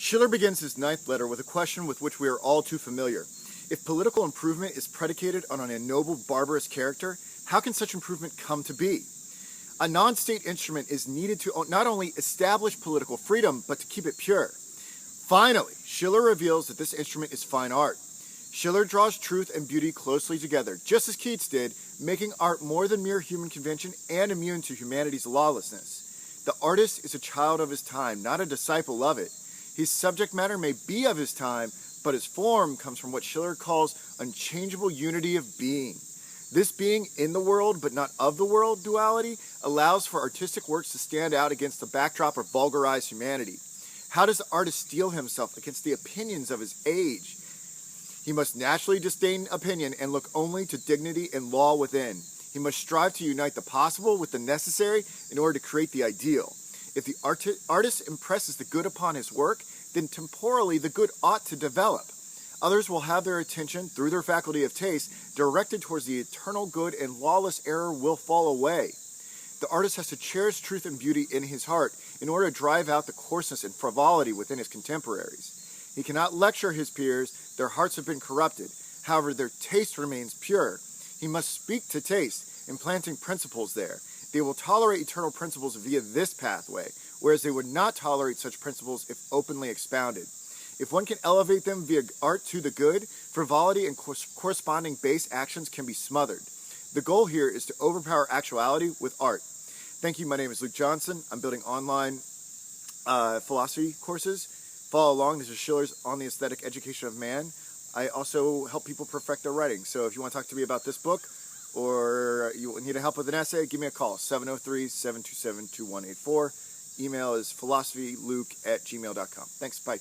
Schiller begins his ninth letter with a question with which we are all too familiar. If political improvement is predicated on an ennobled barbarous character, how can such improvement come to be? A non-state instrument is needed to not only establish political freedom, but to keep it pure. Finally, Schiller reveals that this instrument is fine art. Schiller draws truth and beauty closely together, just as Keats did, making art more than mere human convention and immune to humanity's lawlessness. The artist is a child of his time, not a disciple of it. His subject matter may be of his time, but his form comes from what Schiller calls unchangeable unity of being. This being in the world but not of the world duality allows for artistic works to stand out against the backdrop of vulgarized humanity. How does the artist steel himself against the opinions of his age? He must naturally disdain opinion and look only to dignity and law within. He must strive to unite the possible with the necessary in order to create the ideal. If the artist impresses the good upon his work, then temporally the good ought to develop. Others will have their attention, through their faculty of taste, directed towards the eternal good, and lawless error will fall away. The artist has to cherish truth and beauty in his heart in order to drive out the coarseness and frivolity within his contemporaries. He cannot lecture his peers, their hearts have been corrupted. However, their taste remains pure. He must speak to taste, implanting principles there. They will tolerate eternal principles via this pathway, whereas they would not tolerate such principles if openly expounded. If one can elevate them via art to the good, frivolity and corresponding base actions can be smothered. The goal here is to overpower actuality with art. Thank you. My name is Luke Johnson. I'm building online philosophy courses. Follow along. This is Schiller's On the Aesthetic Education of Man. I also help people perfect their writing. So if you want to talk to me about this book or you need help with an essay, give me a call, 703-727-2184. Email is philosophyluke@gmail.com. Thanks. Bye.